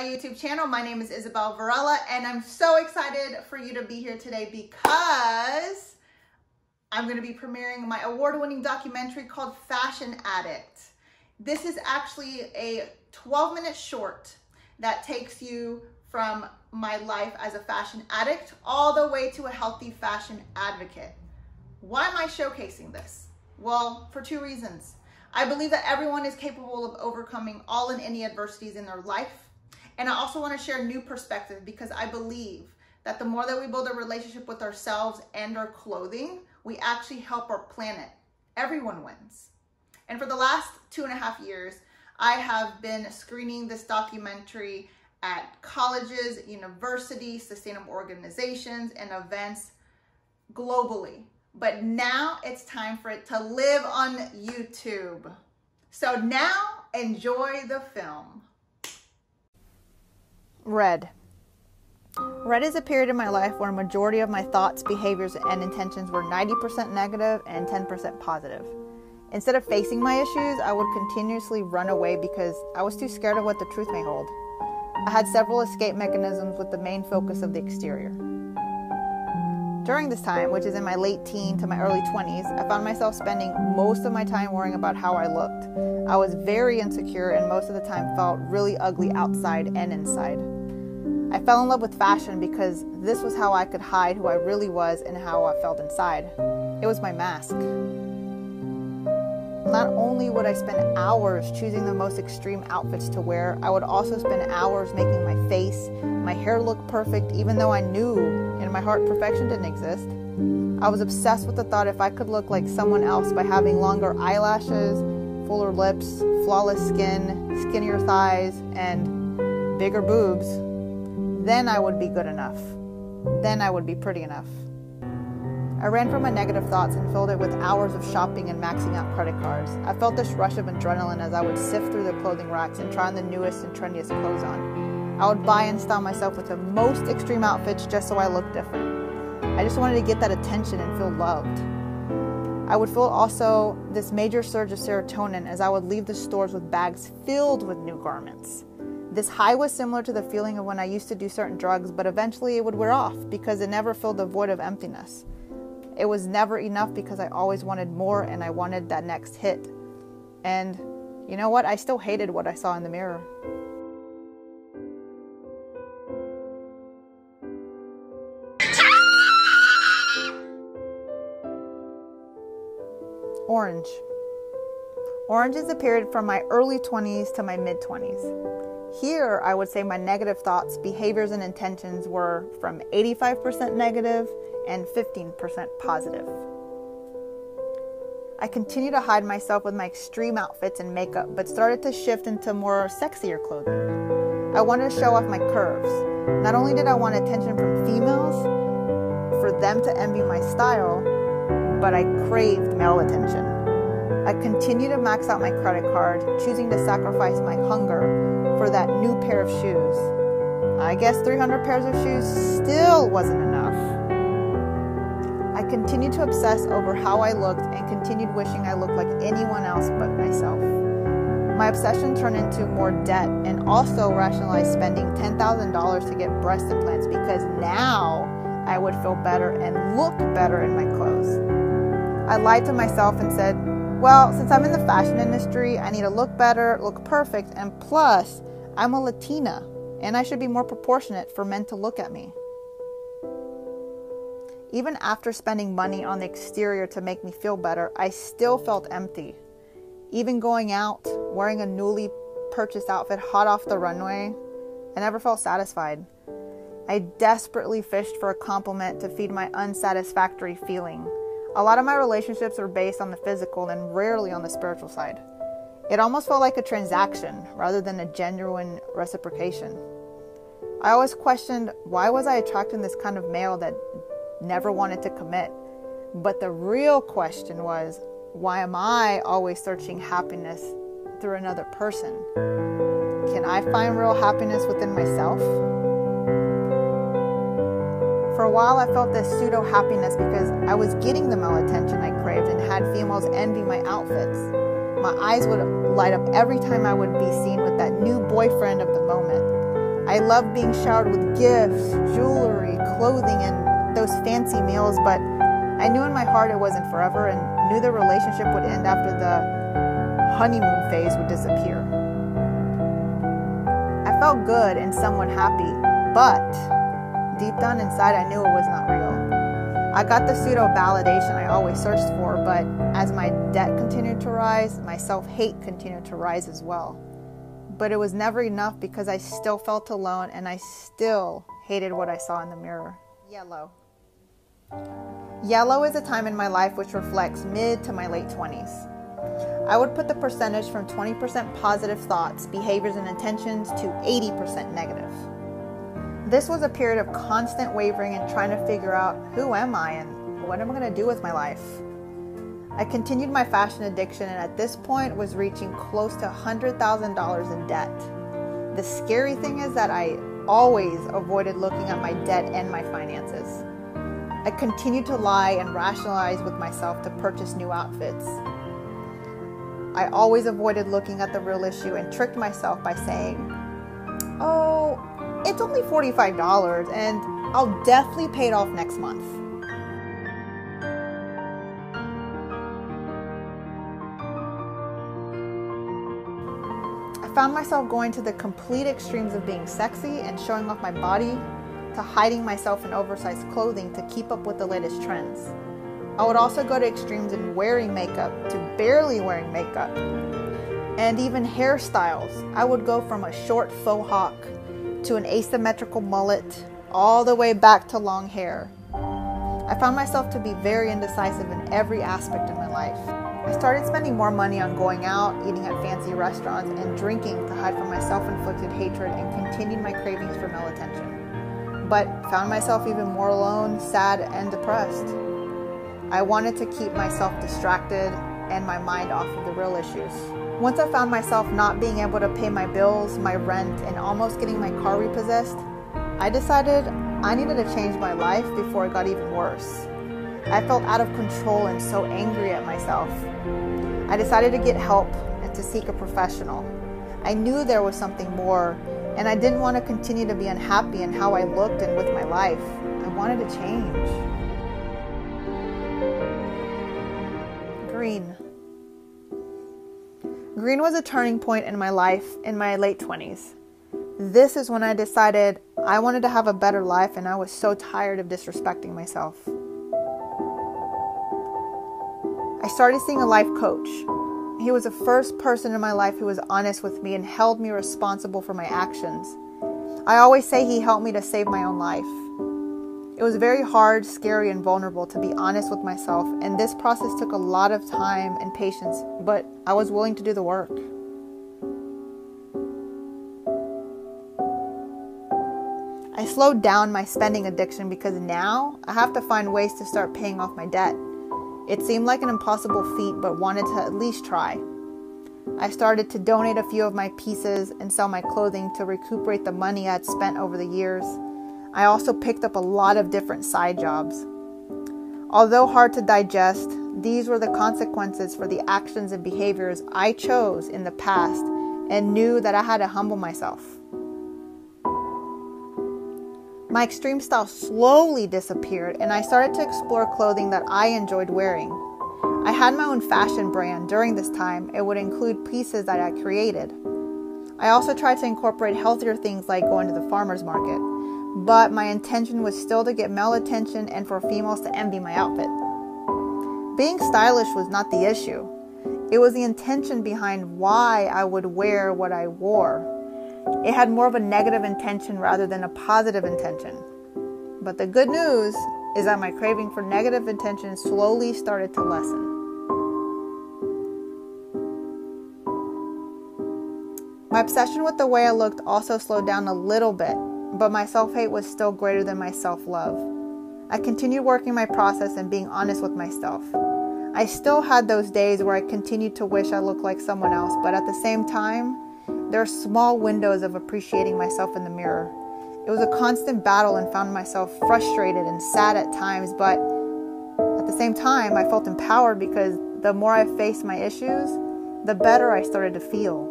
YouTube channel. My name is Isabel Varela, and I'm so excited for you to be here today because I'm going to be premiering my award-winning documentary called Fashion Addict. This is actually a 12-minute short that takes you from my life as a fashion addict all the way to a healthy fashion advocate. Why am I showcasing this? Well, for two reasons. I believe that everyone is capable of overcoming all and any adversities in their life. And I also want to share a new perspective because I believe that the more that we build a relationship with ourselves and our clothing, we actually help our planet. Everyone wins. And for the last 2.5 years, I have been screening this documentary at colleges, universities, sustainable organizations, and events globally. But now it's time for it to live on YouTube. So now enjoy the film. Red. Red is a period in my life where a majority of my thoughts, behaviors, and intentions were 90% negative and 10% positive. Instead of facing my issues, I would continuously run away because I was too scared of what the truth may hold. I had several escape mechanisms with the main focus of the exterior. During this time, which is in my late teen to my early 20s, I found myself spending most of my time worrying about how I looked. I was very insecure and most of the time felt really ugly outside and inside. I fell in love with fashion because this was how I could hide who I really was and how I felt inside. It was my mask. Not only would I spend hours choosing the most extreme outfits to wear, I would also spend hours making my face, my hair look perfect, even though I knew in my heart perfection didn't exist. I was obsessed with the thought if I could look like someone else by having longer eyelashes, fuller lips, flawless skin, skinnier thighs, and bigger boobs, then I would be good enough. Then I would be pretty enough. I ran from my negative thoughts and filled it with hours of shopping and maxing out credit cards. I felt this rush of adrenaline as I would sift through the clothing racks and try on the newest and trendiest clothes on. I would buy and style myself with the most extreme outfits just so I looked different. I just wanted to get that attention and feel loved. I would feel also this major surge of serotonin as I would leave the stores with bags filled with new garments. This high was similar to the feeling of when I used to do certain drugs, but eventually it would wear off because it never filled the void of emptiness. It was never enough because I always wanted more and I wanted that next hit. And you know what? I still hated what I saw in the mirror. Orange. Orange is a period from my early 20s to my mid 20s. Here, I would say my negative thoughts, behaviors, and intentions were from 85% negative and 15% positive. I continued to hide myself with my extreme outfits and makeup, but started to shift into more sexier clothing. I wanted to show off my curves. Not only did I want attention from females, for them to envy my style, but I craved male attention. I continued to max out my credit card, choosing to sacrifice my hunger for that new pair of shoes. I guess 300 pairs of shoes still wasn't enough. I continued to obsess over how I looked and continued wishing I looked like anyone else but myself. My obsession turned into more debt and also rationalized spending $10,000 to get breast implants because now I would feel better and look better in my clothes. I lied to myself and said, well, since I'm in the fashion industry, I need to look better, look perfect, and plus, I'm a Latina, and I should be more proportionate for men to look at me. Even after spending money on the exterior to make me feel better, I still felt empty. Even going out, wearing a newly purchased outfit hot off the runway, I never felt satisfied. I desperately fished for a compliment to feed my unsatisfactory feeling. A lot of my relationships were based on the physical and rarely on the spiritual side. It almost felt like a transaction rather than a genuine reciprocation. I always questioned, why was I attracting this kind of male that never wanted to commit? But the real question was, why am I always searching happiness through another person? Can I find real happiness within myself? For a while, I felt this pseudo-happiness because I was getting the male attention I craved and had females envy my outfits. My eyes would light up every time I would be seen with that new boyfriend of the moment. I loved being showered with gifts, jewelry, clothing, and those fancy meals, but I knew in my heart it wasn't forever and knew the relationship would end after the honeymoon phase would disappear. I felt good and somewhat happy, but deep down inside I knew it was not real. I got the pseudo-validation I always searched for, but as my debt continued to rise, my self-hate continued to rise as well. But it was never enough because I still felt alone and I still hated what I saw in the mirror. Yellow. Yellow is a time in my life which reflects mid to my late 20s. I would put the percentage from 20% positive thoughts, behaviors, and intentions to 80% negative. This was a period of constant wavering and trying to figure out who am I and what am I going to do with my life. I continued my fashion addiction and at this point was reaching close to $100,000 in debt. The scary thing is that I always avoided looking at my debt and my finances. I continued to lie and rationalize with myself to purchase new outfits. I always avoided looking at the real issue and tricked myself by saying, "Oh, it's only $45 and I'll definitely pay it off next month." I found myself going to the complete extremes of being sexy and showing off my body to hiding myself in oversized clothing to keep up with the latest trends. I would also go to extremes in wearing makeup to barely wearing makeup. And even hairstyles. I would go from a short faux hawk to an asymmetrical mullet all the way back to long hair. I found myself to be very indecisive in every aspect of my life. I started spending more money on going out, eating at fancy restaurants, and drinking to hide from my self-inflicted hatred and continued my cravings for male attention. But found myself even more alone, sad, and depressed. I wanted to keep myself distracted and my mind off of the real issues. Once I found myself not being able to pay my bills, my rent, and almost getting my car repossessed, I decided I needed to change my life before it got even worse. I felt out of control and so angry at myself. I decided to get help and to seek a professional. I knew there was something more, and I didn't want to continue to be unhappy in how I looked and with my life. I wanted to change. Green. Green was a turning point in my life in my late 20s. This is when I decided I wanted to have a better life and I was so tired of disrespecting myself. I started seeing a life coach. He was the first person in my life who was honest with me and held me responsible for my actions. I always say he helped me to save my own life. It was very hard, scary, and vulnerable to be honest with myself, and this process took a lot of time and patience, but I was willing to do the work. I slowed down my spending addiction because now I have to find ways to start paying off my debt. It seemed like an impossible feat, but wanted to at least try. I started to donate a few of my pieces and sell my clothing to recuperate the money I had spent over the years. I also picked up a lot of different side jobs. Although hard to digest, these were the consequences for the actions and behaviors I chose in the past and knew that I had to humble myself. My extreme style slowly disappeared and I started to explore clothing that I enjoyed wearing. I had my own fashion brand during this time. It would include pieces that I created. I also tried to incorporate healthier things like going to the farmer's market, but my intention was still to get male attention and for females to envy my outfit. Being stylish was not the issue. It was the intention behind why I would wear what I wore. It had more of a negative intention rather than a positive intention. But the good news is that my craving for negative intention slowly started to lessen. My obsession with the way I looked also slowed down a little bit, but my self-hate was still greater than my self-love. I continued working my process and being honest with myself. I still had those days where I continued to wish I looked like someone else, but at the same time, there are small windows of appreciating myself in the mirror. It was a constant battle and found myself frustrated and sad at times, but at the same time, I felt empowered because the more I faced my issues, the better I started to feel.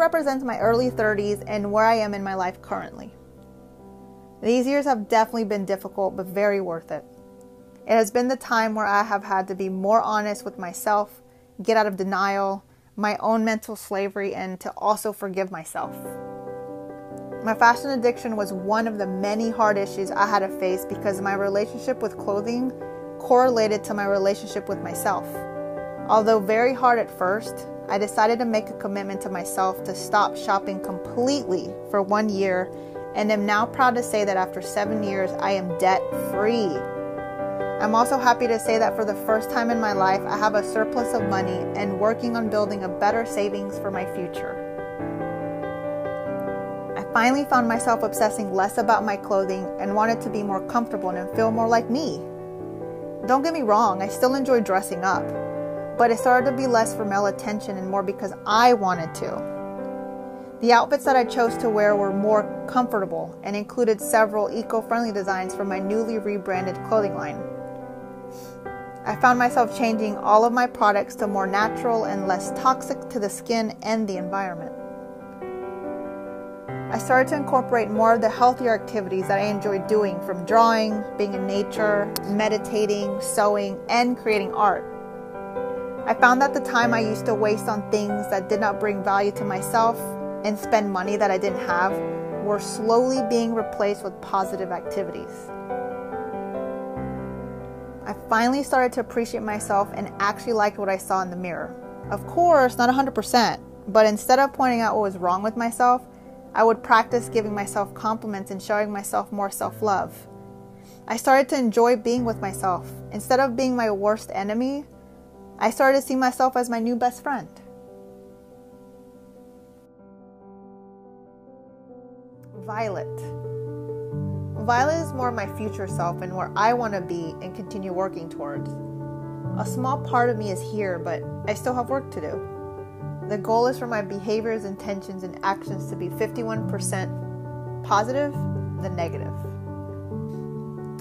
represents my early 30s and where I am in my life currently. These years have definitely been difficult, but very worth it. It has been the time where I have had to be more honest with myself, get out of denial, my own mental slavery, and to also forgive myself. My fashion addiction was one of the many hard issues I had to face because my relationship with clothing correlated to my relationship with myself. Although very hard at first, I decided to make a commitment to myself to stop shopping completely for 1 year, and am now proud to say that after 7 years, I am debt-free. I'm also happy to say that for the first time in my life, I have a surplus of money and working on building a better savings for my future. I finally found myself obsessing less about my clothing and wanted to be more comfortable and feel more like me. Don't get me wrong, I still enjoy dressing up, but it started to be less for male attention and more because I wanted to. The outfits that I chose to wear were more comfortable and included several eco-friendly designs from my newly rebranded clothing line. I found myself changing all of my products to more natural and less toxic to the skin and the environment. I started to incorporate more of the healthier activities that I enjoyed doing, from drawing, being in nature, meditating, sewing, and creating art. I found that the time I used to waste on things that did not bring value to myself and spend money that I didn't have were slowly being replaced with positive activities. I finally started to appreciate myself and actually liked what I saw in the mirror. Of course, not 100%, but instead of pointing out what was wrong with myself, I would practice giving myself compliments and showing myself more self-love. I started to enjoy being with myself. Instead of being my worst enemy, I started to see myself as my new best friend. Violet. Violet is more my future self and where I want to be and continue working towards. A small part of me is here, but I still have work to do. The goal is for my behaviors, intentions, and actions to be 51% positive than negative.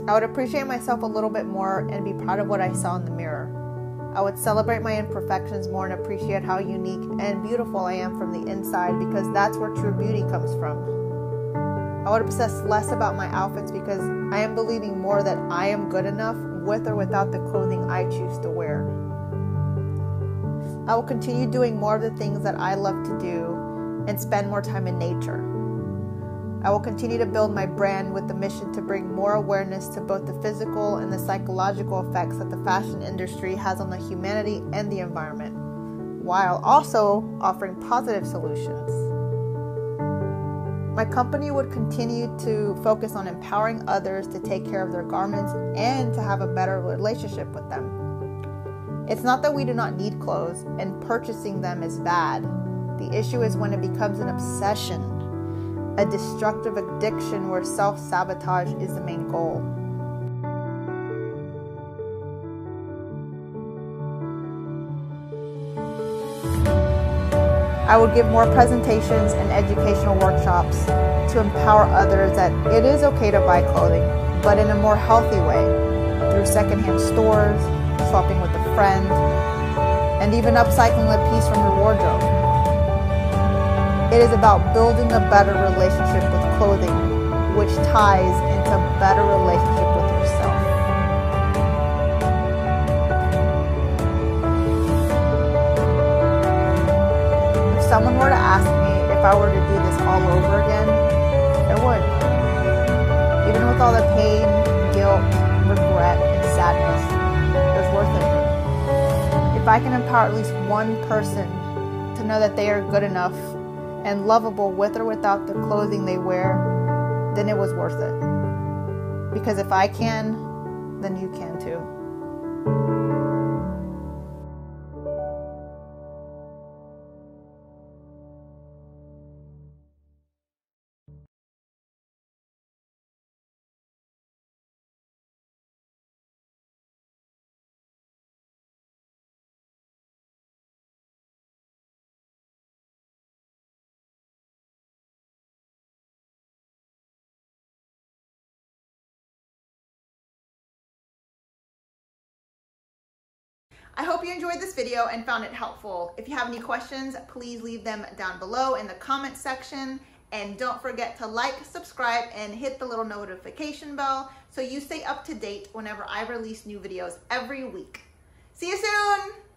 I would appreciate myself a little bit more and be proud of what I saw in the mirror. I would celebrate my imperfections more and appreciate how unique and beautiful I am from the inside, because that's where true beauty comes from. I would obsess less about my outfits because I am believing more that I am good enough with or without the clothing I choose to wear. I will continue doing more of the things that I love to do and spend more time in nature. I will continue to build my brand with the mission to bring more awareness to both the physical and the psychological effects that the fashion industry has on the humanity and the environment, while also offering positive solutions. My company would continue to focus on empowering others to take care of their garments and to have a better relationship with them. It's not that we do not need clothes and purchasing them is bad. The issue is when it becomes an obsession, a destructive addiction where self-sabotage is the main goal. I would give more presentations and educational workshops to empower others that it is okay to buy clothing, but in a more healthy way, through secondhand stores, shopping with a friend, and even upcycling a piece from your wardrobe. It is about building a better relationship with clothing, which ties into a better relationship with yourself. If someone were to ask me if I were to do this all over again, I would. Even with all the pain, guilt, regret, and sadness, it was worth it. If I can empower at least one person to know that they are good enough and lovable with or without the clothing they wear, then it was worth it. Because if I can, then you can too. I hope you enjoyed this video and found it helpful. If you have any questions, please leave them down below in the comment section. And don't forget to like, subscribe, and hit the little notification bell so you stay up to date whenever I release new videos every week. See you soon!